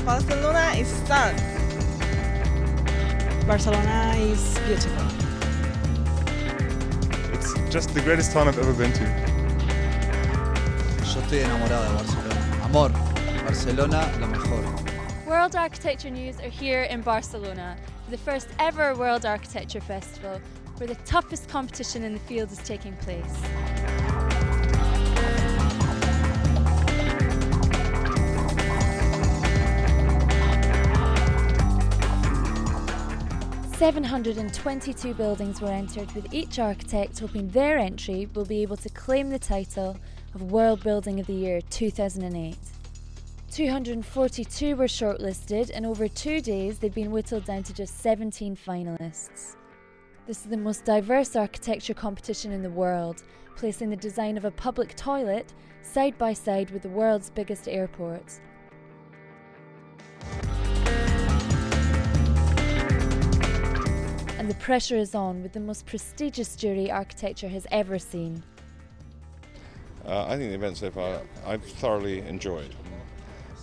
Barcelona is stunned. Barcelona is beautiful. It's just the greatest town I've ever been to. Yo estoy enamorado de Barcelona. Amor, Barcelona, lo mejor. World Architecture News are here in Barcelona for the first ever World Architecture Festival, where the toughest competition in the field is taking place. "722 buildings were entered, with each architect hoping their entry will be able to claim the title of World Building of the Year 2008. 242 were shortlisted, and over 2 days they've been whittled down to just 17 finalists. This is the most diverse architecture competition in the world, placing the design of a public toilet side by side with the world's biggest airport. And the pressure is on, with the most prestigious jury architecture has ever seen. I think the event so far I've thoroughly enjoyed.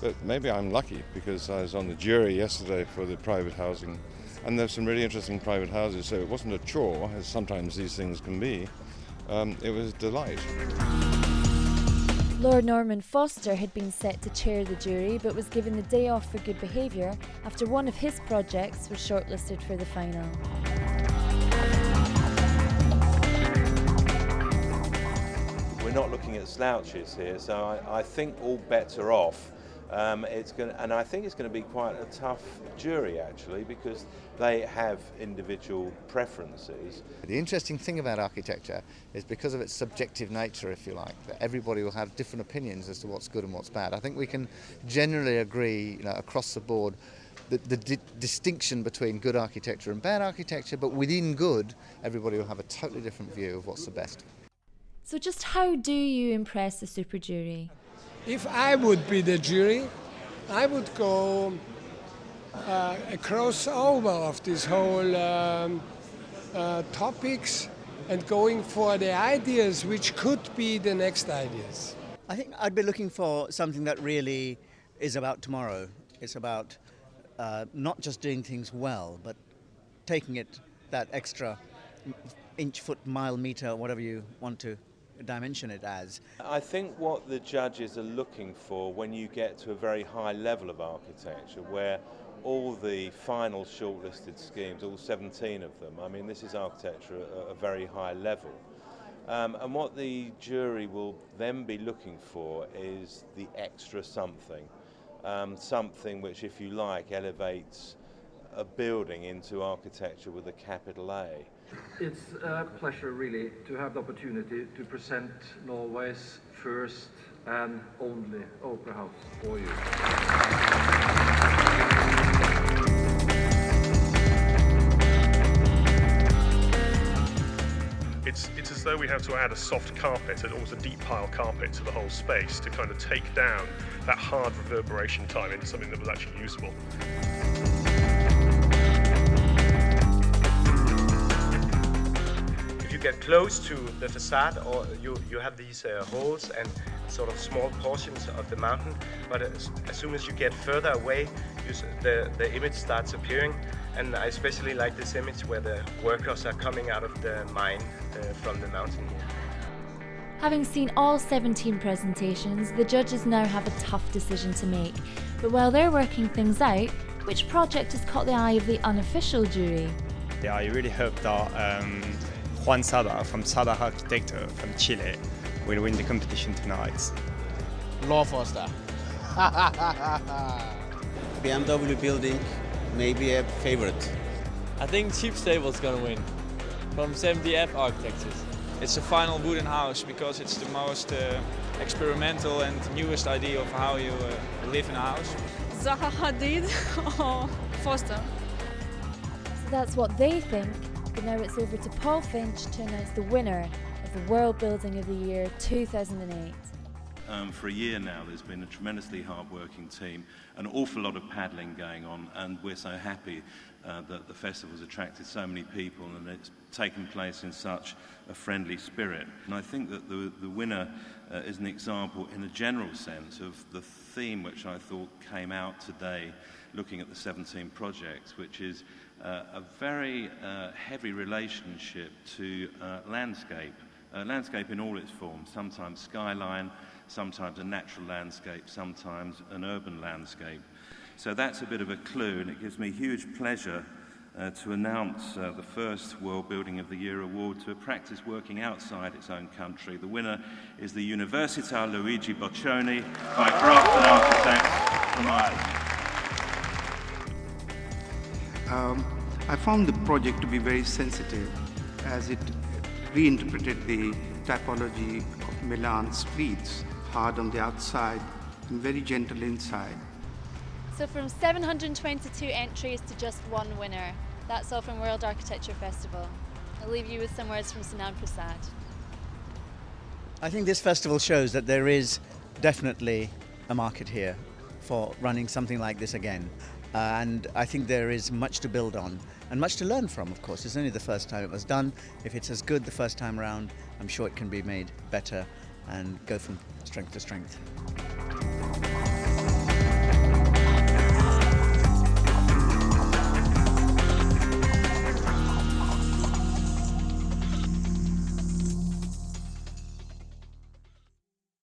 But maybe I'm lucky because I was on the jury yesterday for the private housing, and there's some really interesting private houses, so it wasn't a chore, as sometimes these things can be. It was a delight. Lord Norman Foster had been set to chair the jury, but was given the day off for good behaviour after one of his projects was shortlisted for the final. We're not looking at slouches here, so I think all bets are off. And I think it's going to be quite a tough jury, actually, because they have individual preferences. The interesting thing about architecture is, because of its subjective nature, if you like, that everybody will have different opinions as to what's good and what's bad. I think we can generally agree, across the board, the distinction between good architecture and bad architecture, but within good, everybody will have a totally different view of what's the best. So just how do you impress the super jury? If I would be the jury, I would go a crossover of this whole topics and going for the ideas which could be the next ideas. I think I'd be looking for something that really is about tomorrow. It's about not just doing things well, but taking it that extra inch, foot, mile, meter, whatever you want to dimension it as. I think what the judges are looking for when you get to a very high level of architecture, where all the final shortlisted schemes, all 17 of them, I mean, this is architecture at a very high level. And what the jury will then be looking for is the extra something. Something which, if you like, elevates a building into architecture with a capital A. It's a pleasure, really, to have the opportunity to present Norway's first and only opera house for you. It's as though we have to add a soft carpet and almost a deep pile carpet to the whole space to kind of take down that hard reverberation time into something that was actually usable. You get close to the facade, or you have these holes and sort of small portions of the mountain, but as soon as you get further away, the image starts appearing, and I especially like this image where the workers are coming out of the mine from the mountain here. Having seen all 17 presentations, the judges now have a tough decision to make, but while they're working things out, which project has caught the eye of the unofficial jury? Yeah, I really hope that Juan Sada from Sada Architecture from Chile will win the competition tonight. Lord Foster. BMW building, maybe a favorite. I think Cheap Stable's gonna win from 70F Architectures. It's a final wooden house because it's the most experimental and newest idea of how you live in a house. Zaha Hadid or Foster. So that's what they think. But now it's over to Paul Finch to announce the winner of the World Building of the Year 2008. for a year now. There's been a tremendously hard-working team, an awful lot of paddling going on, and we're so happy that the festival's attracted so many people and it's taken place in such a friendly spirit. And I think that the winner is an example in a general sense of the theme which I thought came out today looking at the 17 projects, which is a very heavy relationship to landscape. Landscape in all its forms, sometimes skyline, sometimes a natural landscape, sometimes an urban landscape. So that's a bit of a clue, and it gives me huge pleasure to announce the first World Building of the Year award to a practice working outside its own country. The winner is the Università Luigi Boccioni by Craftsmen Architects from Ireland. I found the project to be very sensitive as it reinterpreted the typology of Milan streets, hard on the outside and very gentle inside. So from 722 entries to just one winner. That's all from World Architecture Festival. I'll leave you with some words from Sinan Prasad. I think this festival shows that there is definitely a market here for running something like this again. And I think there is much to build on and much to learn from, of course. It's only the first time it was done. If it's as good the first time around, I'm sure it can be made better and go from strength to strength.